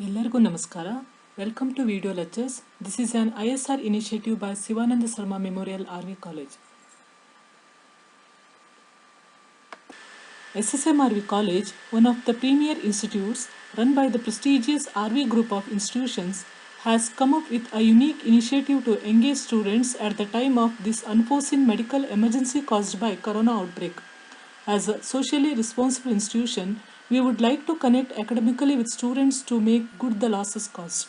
ಎಲ್ಲರಿಗೂ ನಮಸ್ಕಾರ. Welcome to video lectures. This is an ISR initiative by Sivananda Sarma Memorial RV College. SSMRV College, one of the premier institutes run by the prestigious RV group of institutions, has come up with a unique initiative to engage students at the time of this unforeseen medical emergency caused by corona outbreak. As a socially responsible institution, we would like to connect academically with students to make good the losses caused.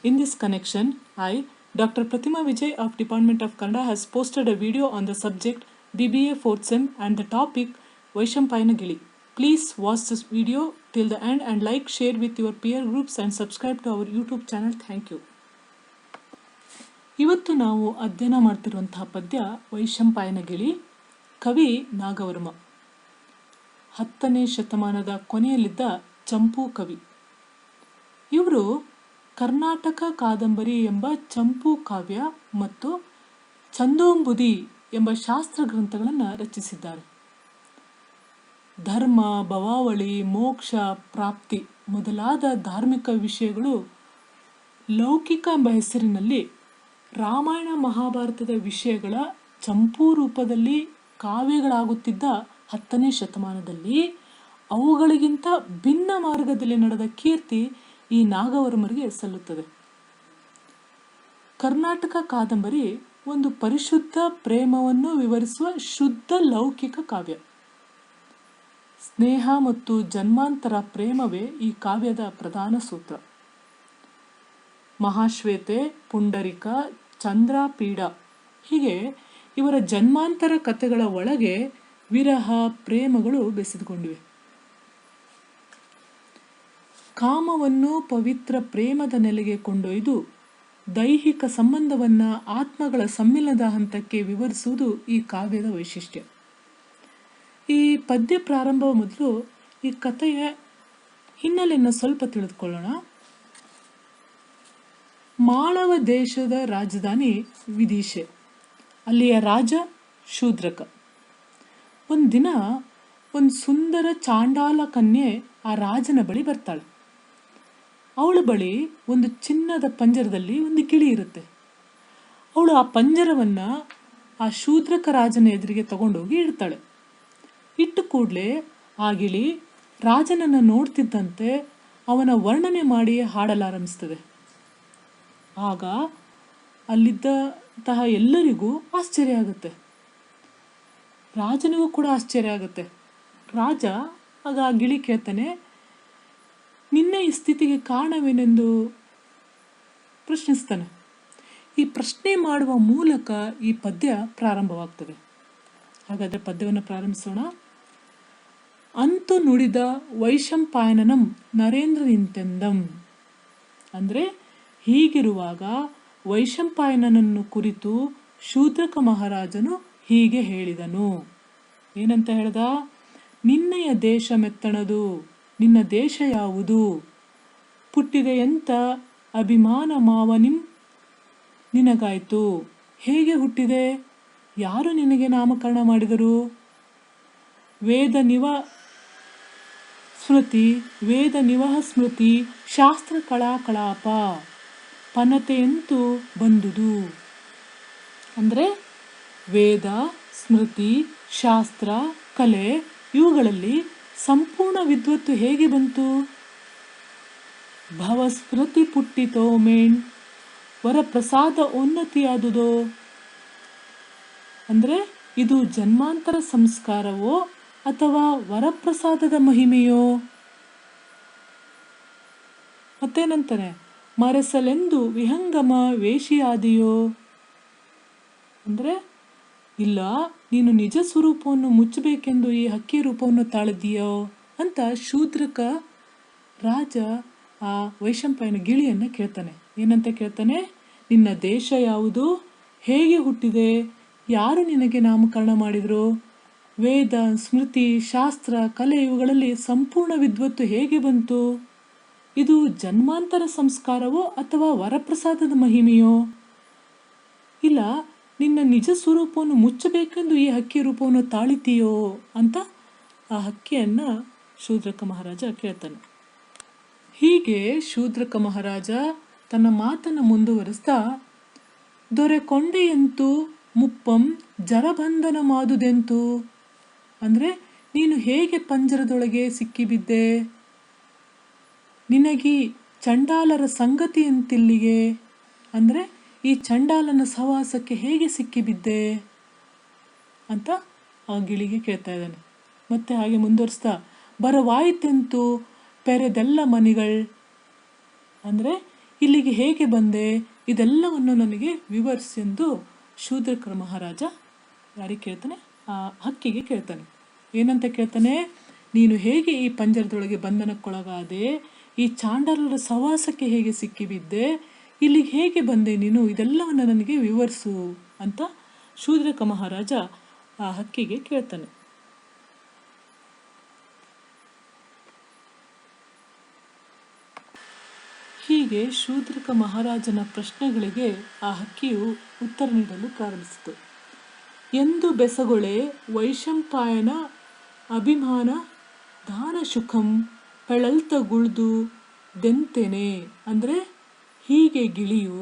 In this connection, I, Dr. Pratima Vijay of Department of Kannada has posted a video on the subject BBA 4th Sem and the topic Vaishampayana Gili. Please watch this video till the end and like, share with your peer groups and subscribe to our YouTube channel. Thank you. ಇವತ್ತು ನಾವು ಅಧ್ಯಯನ ಮಾಡ್ತಿರುವಂತಹ ಪದ್ಯ ವೈಶಂಪಾಯನ ಗಿಳಿ. ಕವಿ ನಾಗವರ್ಮ. 10ನೇ ಶತಮಾನದ ಕೊನೆಯಲ್ಲಿದ್ದ ಚಂಪೂ ಕವಿ. ಇವರು ಕರ್ನಾಟಕ ಕಾದಂಬರಿ ಎಂಬ ಚಂಪೂ ಕಾವ್ಯ ಮತ್ತು ಛಂದೋಂಬುದಿ ಎಂಬ ಶಾಸ್ತ್ರ ಗ್ರಂಥಗಳನ್ನು ರಚಿಸಿದ್ದಾರೆ. ಧರ್ಮ, ಭವಾವಳಿ, ಮೋಕ್ಷ, ಪ್ರಾಪ್ತಿ ಮೊದಲಾದ ಧಾರ್ಮಿಕ ವಿಷಯಗಳು ಲೌಕಿಕ ಎಂಬ ಹೆಸರಿನಲ್ಲಿ ರಾಮಾಯಣ ಮಹಾಭಾರತದ ವಿಷಯಗಳ ಚಂಪೂ ರೂಪದಲ್ಲಿ ಕಾವ್ಯಗಳಾಗುತ್ತಿದ್ದ 10ನೇ ಶತಮಾನದಲ್ಲಿ ಅವುಗಳಿಗಿಂತ ಭಿನ್ನ ಮಾರ್ಗದಲ್ಲಿ ನಡೆದ ಕೀರ್ತಿ ಈ ನಾಗವರ್ಮರಿಗೆ ಸಲ್ಲುತ್ತದೆ. ಕರ್ನಾಟಕ ಕಾದಂಬರಿ ಒಂದು ಪರಿಶುದ್ಧ ಪ್ರೇಮವನ್ನು ವಿವರಿಸುವ ಶುದ್ಧ ಲೌಕಿಕ ಕಾವ್ಯ. ಸ್ನೇಹ ಮತ್ತು ಜನ್ಮಾಂತರ ಪ್ರೇಮವೇ ಈ ಕಾವ್ಯದ ಪ್ರಧಾನ ಸೂತ್ರ. ಮಹಾಶ್ವೇತೆ, ಪುಂಡರಿಕ, ಚಂದ್ರಪೀಡ ಹೀಗೆ ಇವರ ಜನ್ಮಾಂತರ ಕಥೆಗಳ ಒಳಗೆ ವಿರಹ ಪ್ರೇಮಗಳು ಬೆಸೆದುಕೊಂಡಿವೆ. ಕಾಮವನ್ನು ಪವಿತ್ರ ಪ್ರೇಮದ ನೆಲೆಗೆ ಕೊಂಡೊಯ್ದು ದೈಹಿಕ ಸಂಬಂಧವನ್ನ ಆತ್ಮಗಳ ಸಮ್ಮಿಲನದ ಹಂತಕ್ಕೆ ವಿವರಿಸುವುದು ಈ ಕಾವ್ಯದ ವೈಶಿಷ್ಟ್ಯ. ಈ ಪದ್ಯ ಪ್ರಾರಂಭ ಮೊದಲು ಈ ಕಥೆಯ ಹಿನ್ನೆಲೆಯನ್ನು ಸ್ವಲ್ಪ ತಿಳಿದುಕೊಳ್ಳೋಣ. ಮಾಳವ ದೇಶದ ರಾಜಧಾನಿ ವಿದಿಶೆ. ಅಲ್ಲಿಯ ರಾಜ ಶೂದ್ರಕ. ಒಂದು ದಿನ ಒಂದು ಸುಂದರ ಚಾಂಡಾಲ ಕನ್ಯೆ ಆ ರಾಜನ ಬಳಿ ಬರ್ತಾಳೆ. ಅವಳ ಬಳಿ ಒಂದು ಚಿನ್ನದ ಪಂಜರದಲ್ಲಿ ಒಂದು ಗಿಳಿ ಇರುತ್ತೆ. ಅವಳು ಆ ಪಂಜರವನ್ನು ಆ ಶೂದ್ರಕ ರಾಜನ ಎದುರಿಗೆ ತಗೊಂಡೋಗಿ ಇಡ್ತಾಳೆ. ಇಟ್ಟ ಕೂಡಲೇ ಆ ಗಿಳಿ ರಾಜನನ್ನು ನೋಡ್ತಿದ್ದಂತೆ ಅವನ ವರ್ಣನೆ ಮಾಡಿ ಹಾಡಲಾರಂಭಿಸ್ತದೆ. ಆಗ ಅಲ್ಲಿದ್ದಂತಹ ಎಲ್ಲರಿಗೂ ಆಶ್ಚರ್ಯ ಆಗುತ್ತೆ. ರಾಜನಿಗೂ ಕೂಡ ಆಶ್ಚರ್ಯ ಆಗುತ್ತೆ. ರಾಜ ಆಗ ಆ ಗಿಳಿ ಕೇಳ್ತಾನೆ, ನಿನ್ನ ಈ ಸ್ಥಿತಿಗೆ ಕಾರಣವೇನೆಂದು ಪ್ರಶ್ನಿಸ್ತಾನೆ. ಈ ಪ್ರಶ್ನೆ ಮಾಡುವ ಮೂಲಕ ಈ ಪದ್ಯ ಪ್ರಾರಂಭವಾಗ್ತದೆ. ಹಾಗಾದರೆ ಪದ್ಯವನ್ನು ಪ್ರಾರಂಭಿಸೋಣ. ಅಂತು ನುಡಿದ ವೈಶಂಪಾಯನಂ ನರೇಂದ್ರ ನಿಂತೆಂದಂ. ಅಂದರೆ ಹೀಗಿರುವಾಗ ವೈಶಂಪಾಯನನನ್ನು ಕುರಿತು ಶೂದ್ರಕ ಮಹಾರಾಜನು ಹೀಗೆ ಹೇಳಿದನು. ಏನಂತ ಹೇಳ್ದ? ನಿನ್ನಯ ದೇಶ ಮೆತ್ತಣದು, ನಿನ್ನ ದೇಶ ಯಾವುದು? ಪುಟ್ಟಿದೆ ಎಂತ ಅಭಿಮಾನ ಮಾವನಿಂ ನಿನಗಾಯ್ತು. ಹೇಗೆ ಹುಟ್ಟಿದೆ? ಯಾರು ನಿನಗೆ ನಾಮಕರಣ ಮಾಡಿದರು? ವೇದ ನಿವಹ ಸ್ಮೃತಿ ಶಾಸ್ತ್ರ ಕಳಾಕಳಾಪ ಪನತೆಯಂತೂ ಬಂದುದು. ಅಂದರೆ ವೇದ, ಸ್ಮೃತಿ, ಶಾಸ್ತ್ರ, ಕಲೆ ಇವುಗಳಲ್ಲಿ ಸಂಪೂರ್ಣ ವಿದ್ವತ್ತು ಹೇಗೆ ಬಂತು? ಭವಸ್ಮೃತಿ ಪುಟ್ಟಿತೋ ಮೇಣ್ ವರಪ್ರಸಾದ ಉನ್ನತಿಯಾದುದೋ. ಅಂದರೆ ಇದು ಜನ್ಮಾಂತರ ಸಂಸ್ಕಾರವೋ ಅಥವಾ ವರಪ್ರಸಾದದ ಮಹಿಮೆಯೋ? ಮತ್ತೇನಂತಾನೆ? ಮರೆಸಲೆಂದು ವಿಹಂಗಮ ವೇಷಿಯಾದಿಯೋ. ಅಂದರೆ ಇಲ್ಲ, ನೀನು ನಿಜ ಸ್ವರೂಪವನ್ನು ಮುಚ್ಚಬೇಕೆಂದು ಈ ಹಕ್ಕಿ ರೂಪವನ್ನು ತಾಳಿದೆಯೋ ಅಂತ ಶೂದ್ರಕ ರಾಜ ಆ ವೈಶಂಪಾಯನ ಗಿಳಿಯನ್ನು ಕೇಳ್ತಾನೆ. ಏನಂತ ಕೇಳ್ತಾನೆ? ನಿನ್ನ ದೇಶ ಯಾವುದು? ಹೇಗೆ ಹುಟ್ಟಿದೆ? ಯಾರು ನಿನಗೆ ನಾಮಕರಣ ಮಾಡಿದರು? ವೇದ, ಸ್ಮೃತಿ, ಶಾಸ್ತ್ರ, ಕಲೆ ಇವುಗಳಲ್ಲಿ ಸಂಪೂರ್ಣ ವಿದ್ವತ್ತು ಹೇಗೆ ಬಂತು? ಇದು ಜನ್ಮಾಂತರ ಸಂಸ್ಕಾರವೋ ಅಥವಾ ವರಪ್ರಸಾದದ ಮಹಿಮೆಯೋ? ಇಲ್ಲ, ನಿನ್ನ ನಿಜ ಸ್ವರೂಪವನ್ನು ಮುಚ್ಚಬೇಕೆಂದು ಈ ಹಕ್ಕಿ ರೂಪವನ್ನು ತಾಳಿತೀಯೋ ಅಂತ ಆ ಹಕ್ಕಿಯನ್ನು ಶೂದ್ರಕ ಮಹಾರಾಜ ಕೇಳ್ತಾನೆ. ಹೀಗೆ ಶೂದ್ರಕ ಮಹಾರಾಜ ತನ್ನ ಮಾತನ್ನು ಮುಂದುವರಿಸ್ತಾ, ದೊರೆ ಕೊಂಡೆಯಂತೂ ಮುಪ್ಪಂ ಜರಬಂಧನ ಮಾದುದೆಂತು, ಅಂದರೆ ನೀನು ಹೇಗೆ ಪಂಜರದೊಳಗೆ ಸಿಕ್ಕಿಬಿದ್ದೆ, ನಿನಗೀ ಚಂಡಾಲರ ಸಂಗತಿಯಂತಿಲ್ಲಿಗೆ, ಅಂದರೆ ಈ ಚಂಡಾಲನ ಸಹವಾಸಕ್ಕೆ ಹೇಗೆ ಸಿಕ್ಕಿಬಿದ್ದೆ ಅಂತ ಆ ಗಿಳಿಗೆ ಕೇಳ್ತಾ ಇದ್ದಾನೆ. ಮತ್ತೆ ಹಾಗೆ ಮುಂದುವರಿಸ್ತಾ, ಬರವಾಯಿತೆಂತು ಪೆರೆದೆಲ್ಲ ಮನಿಗಳ್, ಅಂದರೆ ಇಲ್ಲಿಗೆ ಹೇಗೆ ಬಂದೆ ಇದೆಲ್ಲವನ್ನು ನನಗೆ ವಿವರಿಸೆಂದು ಶೂದ್ರಕ ಮಹಾರಾಜ ಯಾರಿಗೆ ಕೇಳ್ತಾನೆ, ಆ ಹಕ್ಕಿಗೆ ಕೇಳ್ತಾನೆ. ಏನಂತ ಕೇಳ್ತಾನೆ, ನೀನು ಹೇಗೆ ಈ ಪಂಜರದೊಳಗೆ ಬಂಧನಕ್ಕೊಳಗಾದೆ, ಈ ಚಾಂಡಾಲರ ಸಹವಾಸಕ್ಕೆ ಹೇಗೆ ಸಿಕ್ಕಿಬಿದ್ದೆ, ಇಲ್ಲಿಗೆ ಹೇಗೆ ಬಂದೆ ನೀನು, ಇದೆಲ್ಲವನ್ನು ನನಗೆ ವಿವರಿಸು ಅಂತ ಶೂದ್ರಕ ಮಹಾರಾಜ ಆ ಹಕ್ಕಿಗೆ ಕೇಳ್ತಾನೆ. ಹೀಗೆ ಶೂದ್ರಕ ಮಹಾರಾಜನ ಪ್ರಶ್ನೆಗಳಿಗೆ ಆ ಹಕ್ಕಿಯು ಉತ್ತರ ನೀಡಲು ಪ್ರಾರಂಭಿಸಿತು. ಎಂದು ಬೆಸಗೊಳೆ ವೈಶಂಪಾಯನ ಅಭಿಮಾನ ದಾನ ಶುಖಂ ಪೆಳಲ್ತಗುಳ್ದು ದೆಂತೆನೆ, ಅಂದರೆ ಹೀಗೆ ಗಿಳಿಯು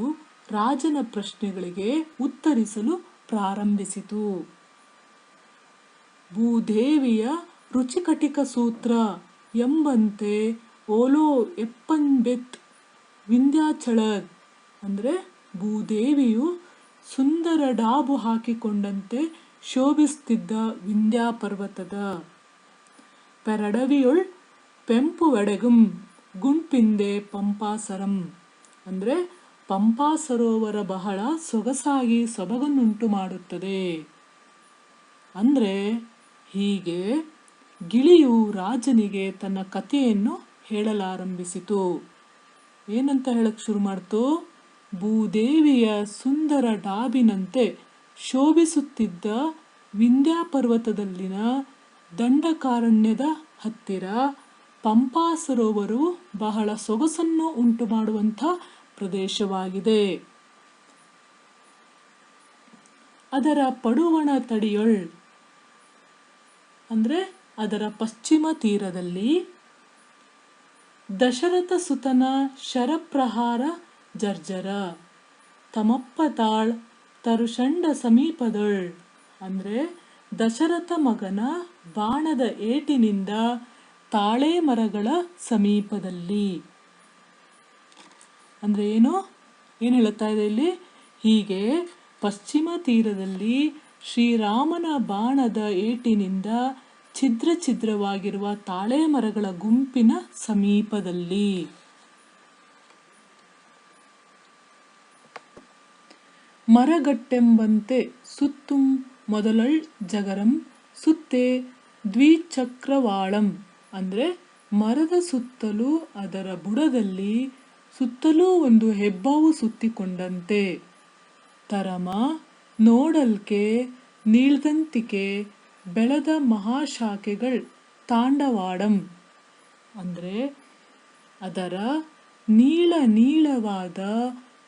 ರಾಜನ ಪ್ರಶ್ನೆಗಳಿಗೆ ಉತ್ತರಿಸಲು ಪ್ರಾರಂಭಿಸಿತು. ಭೂದೇವಿಯ ರುಚಿಕಟಿಕ ಸೂತ್ರ ಎಂಬಂತೆ ಓಲೋ ಎಪ್ಪನ್ಬೆತ್ ವಿಂಧ್ಯಾಚಳದ್, ಅಂದರೆ ಭೂದೇವಿಯು ಸುಂದರ ಡಾಬು ಹಾಕಿಕೊಂಡಂತೆ ಶೋಭಿಸುತ್ತಿದ್ದ ವಿಂಧ್ಯ ಪರ್ವತದ ಪೆರಡವಿಯೊಳ್ ಪೆಂಪು ವೆಡೆಗುಂ ಗುಂಪಿಂದೆ ಪಂಪಾಸರಂ, ಅಂದರೆ ಪಂಪಾ ಸರೋವರ ಬಹಳ ಸೊಗಸಾಗಿ ಸೊಬಗನ್ನುಂಟು ಮಾಡುತ್ತದೆ. ಅಂದರೆ ಹೀಗೆ ಗಿಳಿಯು ರಾಜನಿಗೆ ತನ್ನ ಕಥೆಯನ್ನು ಹೇಳಲಾರಂಭಿಸಿತು. ಏನಂತ ಹೇಳಕ್ಕೆ ಶುರು ಮಾಡ್ತು, ಭೂದೇವಿಯ ಸುಂದರ ಡಾಬಿನಂತೆ ಶೋಭಿಸುತ್ತಿದ್ದ ವಿಂಧ್ಯ ಪರ್ವತದಲ್ಲಿನ ದಂಡಕಾರಣ್ಯದ ಹತ್ತಿರ ಪಂಪಾ ಸರೋವರವು ಬಹಳ ಸೊಗಸನ್ನು ಉಂಟು ಮಾಡುವಂಥ ಪ್ರದೇಶವಾಗಿದೆ. ಅದರ ಪಡುವಣ ತಡಿಯೊಳ್, ಅಂದರೆ ಅದರ ಪಶ್ಚಿಮ ತೀರದಲ್ಲಿ ದಶರಥ ಸುತನ ಶರಪ್ರಹಾರ ಜರ್ಜರ ತಮಪ್ಪತಾಳ್ ತರುಷಂಡ ಸಮೀಪದೊಳ್, ಅಂದರೆ ದಶರಥ ಮಗನ ಬಾಣದ ಏಟಿನಿಂದ ತಾಳೆ ಮರಗಳ ಸಮೀಪದಲ್ಲಿ. ಅಂದರೆ ಏನು ಹೇಳ್ತಾ ಇದೆ ಇಲ್ಲಿ, ಹೀಗೆ ಪಶ್ಚಿಮ ತೀರದಲ್ಲಿ ಶ್ರೀರಾಮನ ಬಾಣದ ಏಟಿನಿಂದ ಛಿದ್ರ ಛಿದ್ರವಾಗಿರುವ ತಾಳೆ ಮರಗಳ ಗುಂಪಿನ ಸಮೀಪದಲ್ಲಿ. ಮರಗಟ್ಟೆಂಬಂತೆ ಸುತ್ತುಂ ಮೊದಲಳ್ ಜಗರಂ ಸುತ್ತೆ ದ್ವಿಚಕ್ರವಾಳಂ, ಅಂದರೆ ಮರದ ಸುತ್ತಲೂ ಅದರ ಬುಡದಲ್ಲಿ ಸುತ್ತಲೂ ಒಂದು ಹೆಬ್ಬಾವು ಸುತ್ತಿಕೊಂಡಂತೆ. ತರಮ ನೋಡಲ್ಕೆ ನೀಳ್ದಂತಿಕೆ ಬೆಳೆದ ಮಹಾಶಾಖೆಗಳ್ ತಾಂಡವಾಡಂ, ಅಂದರೆ ಅದರ ನೀಳವಾದ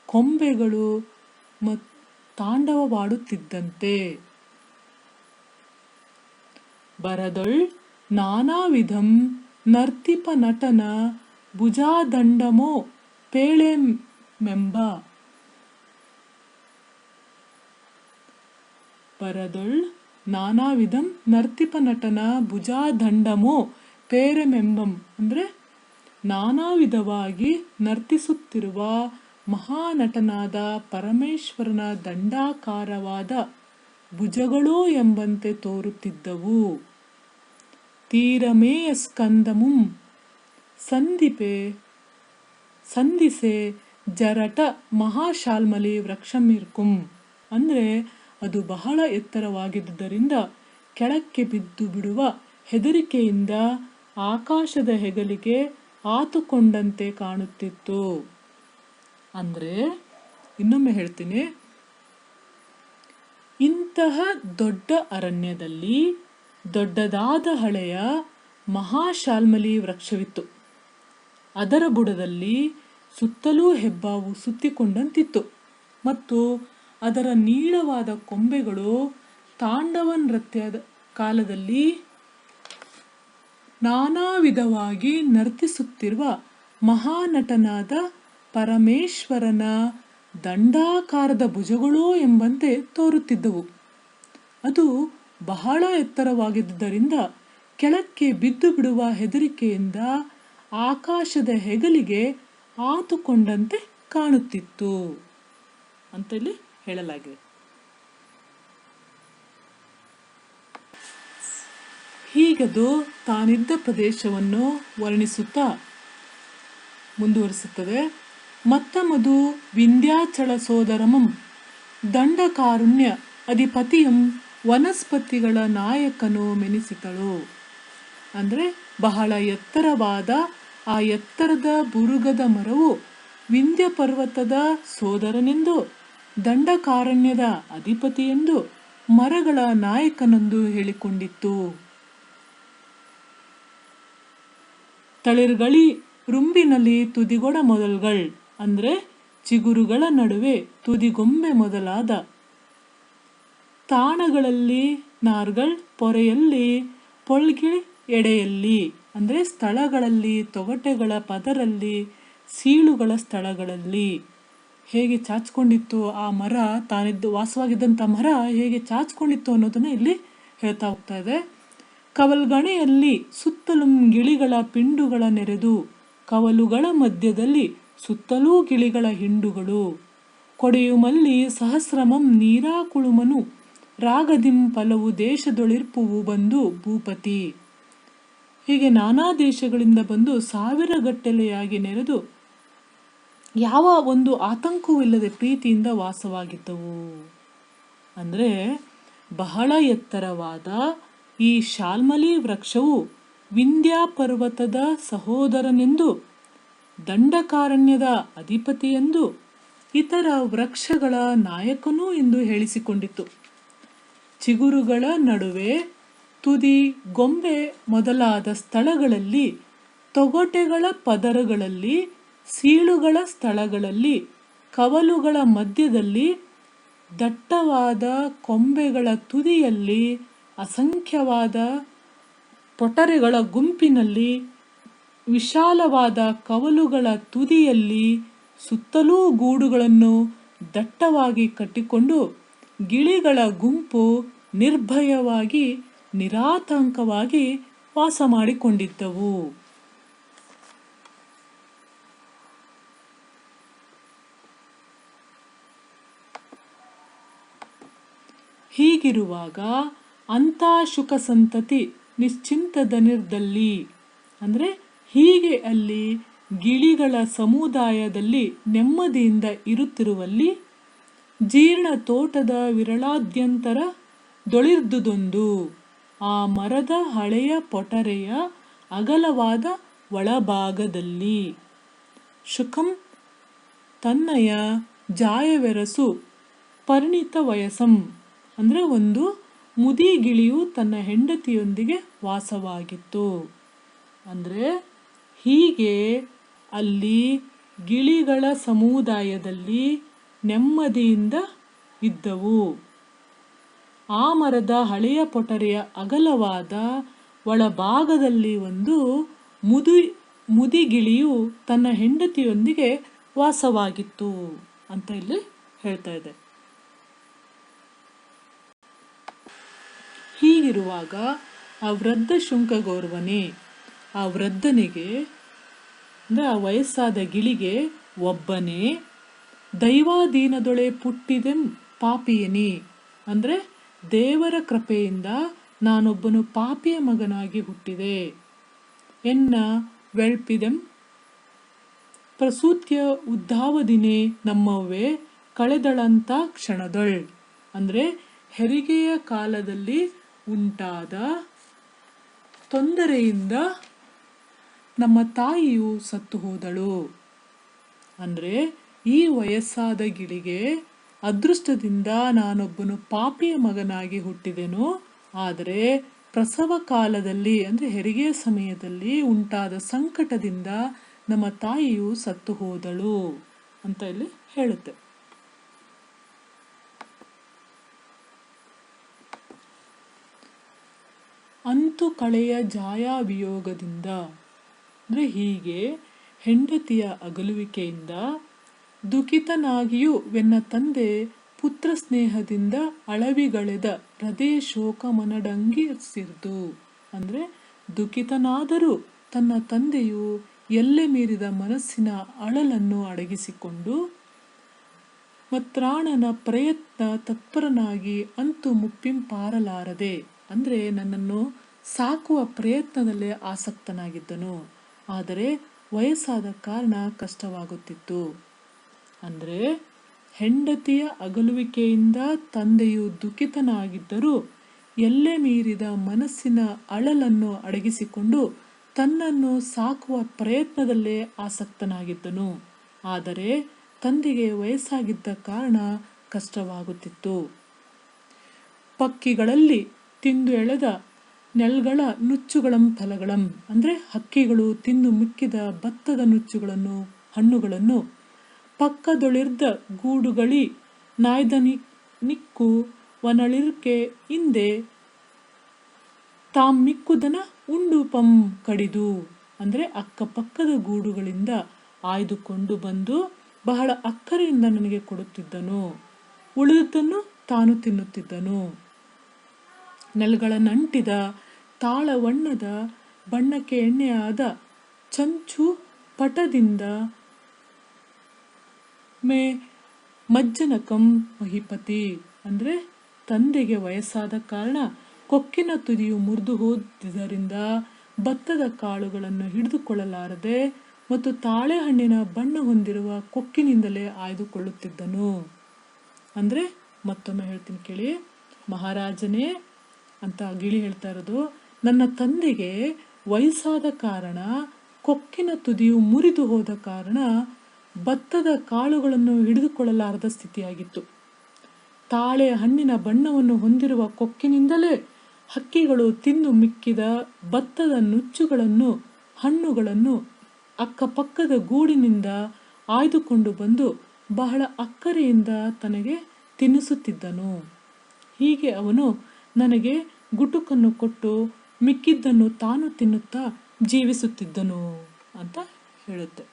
ಕೊಂಬೆಗಳು ತಾಂಡವವಾಡುತ್ತಿದ್ದಂತೆ. ಬರದೊಳ್ ನಾನಾ ವಿಧಂ ನರ್ತಿಪ ನಟನ ಭುಜಾದಂಡಮೋ ಪೇಳೆಮೆಂಬ, ಬರದೊಳ್ ನಾನಾ ವಿಧಂ ನರ್ತಿಪ ನಟನ ಭುಜಾದಂಡಮೋ ಪೇರೆಮೆಂಬಂ, ಅಂದರೆ ನಾನಾ ವಿಧವಾಗಿ ನರ್ತಿಸುತ್ತಿರುವ ಮಹಾನಟನಾದ ಪರಮೇಶ್ವರನ ದಂಡಾಕಾರವಾದ ಭುಜಗಳೋ ಎಂಬಂತೆ ತೋರುತ್ತಿದ್ದವು. ತೀರಮೇಯ ಸ್ಕಂದಮುಂ ಸಂದಿಸೆ ಜರಟ ಮಹಾಶಾಲ್ಮಲಿ ವೃಕ್ಷಮಿರ್ಕುಂ, ಅಂದರೆ ಅದು ಬಹಳ ಎತ್ತರವಾಗಿದ್ದುದರಿಂದ ಕೆಳಕ್ಕೆ ಬಿದ್ದು ಬಿಡುವ ಹೆದರಿಕೆಯಿಂದ ಆಕಾಶದ ಹೆಗಲಿಗೆ ಆತುಕೊಂಡಂತೆ ಕಾಣುತ್ತಿತ್ತು. ಅಂದರೆ ಇನ್ನೊಮ್ಮೆ ಹೇಳ್ತೀನಿ, ಇಂತಹ ದೊಡ್ಡ ಅರಣ್ಯದಲ್ಲಿ ದೊಡ್ಡದಾದ ಹಳೆಯ ಮಹಾಶಾಲ್ಮಲಿ ವೃಕ್ಷವಿತ್ತು. ಅದರ ಬುಡದಲ್ಲಿ ಸುತ್ತಲೂ ಹೆಬ್ಬಾವು ಸುತ್ತಿಕೊಂಡಂತಿತ್ತು ಮತ್ತು ಅದರ ನೀಳವಾದ ಕೊಂಬೆಗಳು ತಾಂಡವ ನೃತ್ಯದ ಕಾಲದಲ್ಲಿ ನಾನಾ ವಿಧವಾಗಿ ನರ್ತಿಸುತ್ತಿರುವ ಮಹಾನಟನಾದ ಪರಮೇಶ್ವರನ ದಂಡಾಕಾರದ ಭುಜಗಳೋ ಎಂಬಂತೆ ತೋರುತ್ತಿದ್ದವು. ಅದು ಬಹಳ ಎತ್ತರವಾಗಿದ್ದುದರಿಂದ ಕೆಳಕ್ಕೆ ಬಿದ್ದು ಬಿಡುವ ಹೆದರಿಕೆಯಿಂದ ಆಕಾಶದ ಹೆಗಲಿಗೆ ಆತುಕೊಂಡಂತೆ ಕಾಣುತ್ತಿತ್ತು ಅಂತ ಇಲ್ಲಿ ಹೇಳಲಾಗಿದೆ. ಹೀಗದು ತಾನಿದ್ದ ಪ್ರದೇಶವನ್ನು ವರ್ಣಿಸುತ್ತಾ ಮುಂದುವರಿಸುತ್ತದೆ. ಮತ್ತಮದು ವಿಂಧ್ಯಾಚಲ ಸೋದರಮಂ ದಂಡಕಾರುಣ್ಯ ಅಧಿಪತಿಯಂ ವನಸ್ಪತಿಗಳ ನಾಯಕನು ಮೆನಿಸಿತಳು. ಅಂದರೆ ಬಹಳ ಎತ್ತರವಾದ ಆ ಎತ್ತರದ ಬುರುಗದ ಮರವು ವಿಂಧ್ಯ ಪರ್ವತದ ಸೋದರನೆಂದು, ದಂಡಕಾರಣ್ಯದ ಅಧಿಪತಿಯೆಂದು, ಮರಗಳ ನಾಯಕನೆಂದು ಹೇಳಿಕೊಂಡಿತ್ತು. ತಳಿರ್ಗಳಿ ರುಂಬಿನಲ್ಲಿ ತುದಿಗೊಡ ಮೊದಲ್ಗಳ್ ಅಂದರೆ ಚಿಗುರುಗಳ ನಡುವೆ ತುದಿಗೊಂಬೆ ಮೊದಲಾದ ತಾಣಗಳಲ್ಲಿ ನಾರ್ಗಳ್ ಪೊರೆಯಲ್ಲಿ ಪೊಳ್ಗಿಳ್ ಎಡೆಯಲ್ಲಿ ಅಂದರೆ ಸ್ಥಳಗಳಲ್ಲಿ, ತೊಗಟೆಗಳ ಪದರಲ್ಲಿ, ಸೀಳುಗಳ ಸ್ಥಳಗಳಲ್ಲಿ ಹೇಗೆ ಚಾಚ್ಕೊಂಡಿತ್ತು ಆ ಮರ, ತಾನಿದ್ದು ವಾಸವಾಗಿದ್ದಂಥ ಮರ ಹೇಗೆ ಚಾಚ್ಕೊಂಡಿತ್ತು ಅನ್ನೋದನ್ನು ಇಲ್ಲಿ ಹೇಳ್ತಾ ಹೋಗ್ತಾ ಇದೆ. ಕವಲ್ಗಣೆಯಲ್ಲಿ ಸುತ್ತಲೂ ಗಿಳಿಗಳ ಪಿಂಡುಗಳ ನೆರೆದು, ಕವಲುಗಳ ಮಧ್ಯದಲ್ಲಿ ಸುತ್ತಲೂ ಗಿಳಿಗಳ ಹಿಂಡುಗಳು, ಕೊಡೆಯುಮಲ್ಲಿ ಸಹಸ್ರಮಂ ನೀರಾಕುಳುಮನು ರಾಗದಿಂ ಫಲವು ದೇಶದೊಳಿರ್ಪುವು ಬಂದು ಭೂಪತಿ. ಹೀಗೆ ನಾನಾ ದೇಶಗಳಿಂದ ಬಂದು ಸಾವಿರಗಟ್ಟಲೆಯಾಗಿ ನೆರೆದು ಯಾವ ಒಂದು ಆತಂಕವೂ ಇಲ್ಲದೆ ಪ್ರೀತಿಯಿಂದ ವಾಸವಾಗಿದ್ದವು. ಅಂದರೆ ಬಹಳ ಎತ್ತರವಾದ ಈ ಶಾಲ್ಮಲಿ ವೃಕ್ಷವು ವಿಂಧ್ಯ ಪರ್ವತದ ಸಹೋದರನೆಂದು, ದಂಡಕಾರಣ್ಯದ ಅಧಿಪತಿಯೆಂದು, ಇತರ ವೃಕ್ಷಗಳ ನಾಯಕನೂ ಎಂದು ಹೇಳಿಸಿಕೊಂಡಿತು. ಚಿಗುರುಗಳ ನಡುವೆ ತುದಿ ಗೊಂಬೆ ಮೊದಲಾದ ಸ್ಥಳಗಳಲ್ಲಿ, ತೊಗಟೆಗಳ ಪದರಗಳಲ್ಲಿ, ಸೀಳುಗಳ ಸ್ಥಳಗಳಲ್ಲಿ, ಕವಲುಗಳ ಮಧ್ಯದಲ್ಲಿ, ದಟ್ಟವಾದ ಕೊಂಬೆಗಳ ತುದಿಯಲ್ಲಿ, ಅಸಂಖ್ಯವಾದ ಪೊಟರೆಗಳ ಗುಂಪಿನಲ್ಲಿ, ವಿಶಾಲವಾದ ಕವಲುಗಳ ತುದಿಯಲ್ಲಿ, ಸುತ್ತಲೂ ಗೂಡುಗಳನ್ನು ದಟ್ಟವಾಗಿ ಕಟ್ಟಿಕೊಂಡು ಗಿಳಿಗಳ ಗುಂಪು ನಿರ್ಭಯವಾಗಿ ನಿರಾತಂಕವಾಗಿ ವಾಸ ಮಾಡಿಕೊಂಡಿದ್ದವು. ಹೀಗಿರುವಾಗ ಅಂಥ ಶುಕ ಸಂತತಿ ನಿಶ್ಚಿಂತದನಿರ್ದಲ್ಲಿ ಅಂದರೆ ಹೀಗೆ ಅಲ್ಲಿ ಗಿಳಿಗಳ ಸಮುದಾಯದಲ್ಲಿ ನೆಮ್ಮದಿಯಿಂದ ಇರುತ್ತಿರುವಲ್ಲಿ, ಜೀರ್ಣ ತೋಟದ ವಿರಳಾದ್ಯಂತರ ದೊಳಿರ್ದುದೊಂದು ಆ ಮರದ ಹಳೆಯ ಪೊಟರೆಯ ಅಗಲವಾದ ಒಳಭಾಗದಲ್ಲಿ ಶುಕಂ ತನ್ನಯ ಜಾಯವೆರಸು ಪರಿಣಿತ ವಯಸ್ಸಂ ಅಂದರೆ ಒಂದು ಮುದಿ ಗಿಳಿಯು ತನ್ನ ಹೆಂಡತಿಯೊಂದಿಗೆ ವಾಸವಾಗಿತ್ತು. ಅಂದರೆ ಹೀಗೆ ಅಲ್ಲಿ ಗಿಳಿಗಳ ಸಮುದಾಯದಲ್ಲಿ ನೆಮ್ಮದಿಯಿಂದ ಇದ್ದವು. ಆ ಮರದ ಹಳೆಯ ಪೊಟರೆಯ ಅಗಲವಾದ ಒಳಭಾಗದಲ್ಲಿ ಒಂದು ಮುದಿಗಿಳಿಯು ತನ್ನ ಹೆಂಡತಿಯೊಂದಿಗೆ ವಾಸವಾಗಿತ್ತು ಅಂತ ಇಲ್ಲಿ ಹೇಳ್ತಾ ಇದೆ. ಹೀಗಿರುವಾಗ ಆ ವೃದ್ಧ ಶುಂಕಗೌರವನೇ, ಆ ವೃದ್ಧನಿಗೆ ಅಂದರೆ ಆ ವಯಸ್ಸಾದ ಗಿಳಿಗೆ ಒಬ್ಬನೇ ದೈವಾಧೀನದೊಳೆ ಪುಟ್ಟಿದೆಂ ಪಾಪಿಯನಿ ಅಂದರೆ ದೇವರ ಕೃಪೆಯಿಂದ ನಾನೊಬ್ಬನು ಪಾಪಿಯ ಮಗನಾಗಿ ಹುಟ್ಟಿದೆ. ಎನ್ನ ವೆಳ್ಪಿದೆಂ ಪ್ರಸೂತ್ಯ ಉದ್ದಾವದಿನೇ ನಮ್ಮವ್ವೆ ಕಳೆದಳಂತ ಕ್ಷಣದೊಳ್ ಅಂದರೆ ಹೆರಿಗೆಯ ಕಾಲದಲ್ಲಿ ಉಂಟಾದ ತೊಂದರೆಯಿಂದ ನಮ್ಮ ತಾಯಿಯು ಸತ್ತು ಹೋದಳು. ಅಂದರೆ ಈ ವಯಸ್ಸಾದ ಗಿಳಿಗೆ ಅದೃಷ್ಟದಿಂದ ನಾನೊಬ್ಬನು ಪಾಪಿಯ ಮಗನಾಗಿ ಹುಟ್ಟಿದೆನು, ಆದರೆ ಪ್ರಸವ ಕಾಲದಲ್ಲಿ ಅಂದರೆ ಹೆರಿಗೆಯ ಸಮಯದಲ್ಲಿ ಉಂಟಾದ ಸಂಕಟದಿಂದ ನಮ್ಮ ತಾಯಿಯು ಸತ್ತು ಹೋದಳು ಅಂತ ಇಲ್ಲಿ ಹೇಳುತ್ತೆ. ಅಂತು ಕಳೆಯ ಜಾಯಾವಿಯೋಗದಿಂದ. ಅಂದರೆ ಹೀಗೆ ಹೆಂಡತಿಯ ಅಗಲುವಿಕೆಯಿಂದ ದುಃಖಿತನಾಗಿಯೂ ವೆನ್ನ ತಂದೆ ಪುತ್ರ ಸ್ನೇಹದಿಂದ ಅಳವಿಗಳೆದ ಹೃದಯ ಶೋಕ ಮನಡಂಗಿಸಿರ್ದು. ಅಂದರೆ ದುಃಖಿತನಾದರೂ ತನ್ನ ತಂದೆಯು ಎಲ್ಲೆ ಮೀರಿದ ಮನಸ್ಸಿನ ಅಳಲನ್ನು ಅಡಗಿಸಿಕೊಂಡು ಮತ್ರಾಣನ ಪ್ರಯತ್ನ ತತ್ಪರನಾಗಿ ಅಂತೂ ಮುಪ್ಪಿಂಪಾರಲಾರದೆ, ಅಂದರೆ ನನ್ನನ್ನು ಸಾಕುವ ಪ್ರಯತ್ನದಲ್ಲೇ ಆಸಕ್ತನಾಗಿದ್ದನು. ಆದರೆ ವಯಸ್ಸಾದ ಕಾರಣ ಕಷ್ಟವಾಗುತ್ತಿತ್ತು. ಅಂದರೆ ಹೆಂಡತಿಯ ಅಗಲುವಿಕೆಯಿಂದ ತಂದೆಯು ದುಃಖಿತನಾಗಿದ್ದರೂ ಎಲ್ಲೆ ಮೀರಿದ ಮನಸ್ಸಿನ ಅಳಲನ್ನು ಅಡಗಿಸಿಕೊಂಡು ತನ್ನನ್ನು ಸಾಕುವ ಪ್ರಯತ್ನದಲ್ಲೇ ಆಸಕ್ತನಾಗಿದ್ದನು. ಆದರೆ ತಂದೆಗೆ ವಯಸ್ಸಾಗಿದ್ದ ಕಾರಣ ಕಷ್ಟವಾಗುತ್ತಿತ್ತು. ಪಕ್ಕಿಗಳಲ್ಲಿ ತಿಂದು ಎಳೆದ ನೆಲ್ಗಳ ನುಚ್ಚುಗಳಂ ಫಲಗಳಂ. ಅಂದರೆ ಹಕ್ಕಿಗಳು ತಿಂದು ಮಿಕ್ಕಿದ ಭತ್ತದ ನುಚ್ಚುಗಳನ್ನು ಹಣ್ಣುಗಳನ್ನು ಪಕ್ಕದೊಳಿರ್ದ ಗೂಡುಗಳಿ ನಾಯ್ದನಿಕ್ಕು ವನಳಿರ್ಕೆ ಹಿಂದೆ ತಾಂ ಮಿಕ್ಕುದನ ಉಂಡುಪಂ ಕಡಿದು. ಅಂದರೆ ಅಕ್ಕಪಕ್ಕದ ಗೂಡುಗಳಿಂದ ಆಯ್ದುಕೊಂಡು ಬಂದು ಬಹಳ ಅಕ್ಕರೆಯಿಂದ ನನಗೆ ಕೊಡುತ್ತಿದ್ದನು. ಉಳಿದದ್ದನ್ನು ತಾನು ತಿನ್ನುತ್ತಿದ್ದನು. ನೆಲ್ಗಳನ್ನಂಟಿದ ತಾಳವಣ್ಣದ ಬಣ್ಣಕ್ಕೆ ಎಣ್ಣೆಯಾದ ಚಂಚು ಪಟದಿಂದ ಮೇ ಮಜ್ಜನಕಂ ಮಹಿಪತಿ. ಅಂದರೆ ತಂದೆಗೆ ವಯಸ್ಸಾದ ಕಾರಣ ಕೊಕ್ಕಿನ ತುದಿಯು ಮುರಿದು ಹೋದುದರಿಂದ ಭತ್ತದ ಕಾಳುಗಳನ್ನು ಹಿಡಿದುಕೊಳ್ಳಲಾರದೆ ಮತ್ತು ತಾಳೆಹಣ್ಣಿನ ಬಣ್ಣ ಹೊಂದಿರುವ ಕೊಕ್ಕಿನಿಂದಲೇ ಆಯ್ದುಕೊಳ್ಳುತ್ತಿದ್ದನು. ಅಂದರೆ ಮತ್ತೊಮ್ಮೆ ಹೇಳ್ತೀನಿ ಕೇಳಿ. ಮಹಾರಾಜನೇ ಅಂತ ಗಿಳಿ ಹೇಳ್ತಾ ಇರೋದು, ನನ್ನ ತಂದೆಗೆ ವಯಸ್ಸಾದ ಕಾರಣ ಕೊಕ್ಕಿನ ತುದಿಯು ಮುರಿದು ಹೋದ ಕಾರಣ ಭತ್ತದ ಕಾಳುಗಳನ್ನು ಹಿಡಿದುಕೊಳ್ಳಲಾರದ ಸ್ಥಿತಿಯಾಗಿತ್ತು. ತಾಳೆ ಹಣ್ಣಿನ ಬಣ್ಣವನ್ನು ಹೊಂದಿರುವ ಕೊಕ್ಕಿನಿಂದಲೇ ಹಕ್ಕಿಗಳು ತಿಂದು ಮಿಕ್ಕಿದ ಭತ್ತದ ನುಚ್ಚುಗಳನ್ನು ಹಣ್ಣುಗಳನ್ನು ಅಕ್ಕಪಕ್ಕದ ಗೂಡಿನಿಂದ ಆಯ್ದುಕೊಂಡು ಬಂದು ಬಹಳ ಅಕ್ಕರೆಯಿಂದ ತನಗೆ ತಿನ್ನಿಸುತ್ತಿದ್ದನು. ಹೀಗೆ ಅವನು ನನಗೆ ಗುಟುಕನ್ನು ಕೊಟ್ಟು ಮಿಕ್ಕಿದ್ದನ್ನು ತಾನು ತಿನ್ನುತ್ತಾ ಜೀವಿಸುತ್ತಿದ್ದನು ಅಂತ ಹೇಳುತ್ತೆ.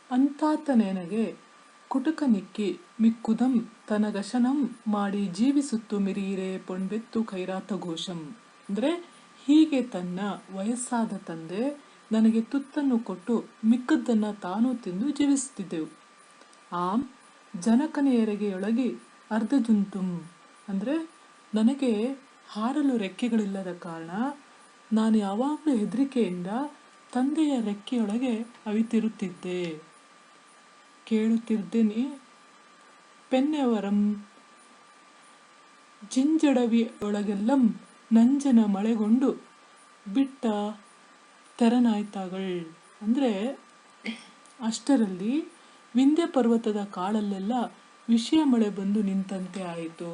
ಅಂತಾತನೆನಗೆ ಕುಟುಕನಿಕ್ಕಿ ಮಿಕ್ಕುದಂ ತನಗಶನಂ ಮಾಡಿ ಜೀವಿಸುತ್ತು ಮಿರೀರೆ ಪೊಣ್ಬೆತ್ತು ಕೈರಾತ ಘೋಷಂ. ಅಂದರೆ ಹೀಗೆ ತನ್ನ ವಯಸ್ಸಾದ ತಂದೆ ನನಗೆ ತುತ್ತನ್ನು ಕೊಟ್ಟು ಮಿಕ್ಕದ್ದನ್ನು ತಾನು ತಿಂದು ಜೀವಿಸುತ್ತಿದ್ದೆವು. ಆಮ್ ಜನಕನೆಯರೆಗೆಯೊಳಗಿ ಅರ್ಧಜುಂತುಂ. ಅಂದರೆ ನನಗೆ ಹಾರಲು ರೆಕ್ಕೆಗಳಿಲ್ಲದ ಕಾರಣ ನಾನು ಯಾವಾಗಲೂ ಹೆದರಿಕೆಯಿಂದ ತಂದೆಯ ರೆಕ್ಕೆಯೊಳಗೆ ಅವಿತಿರುತ್ತಿದ್ದೆ. ಕೇಳುತ್ತಿದ್ದೇನೆ ಪೆನ್ನೆವರಂ ಜಿಂಜಡವಿಯೊಳಗೆಲ್ಲಂ ನಂಜನ ಮಳೆಗೊಂಡು ಬಿಟ್ಟ ತೆರನಾಯ್ತಾಗಳ್. ಅಂದರೆ ಅಷ್ಟರಲ್ಲಿ ವಿಂಧ್ಯ ಪರ್ವತದ ಕಾಡಲ್ಲೆಲ್ಲ ವಿಷಯ ಮಳೆ ಬಂದು ನಿಂತಂತೆ ಆಯಿತು.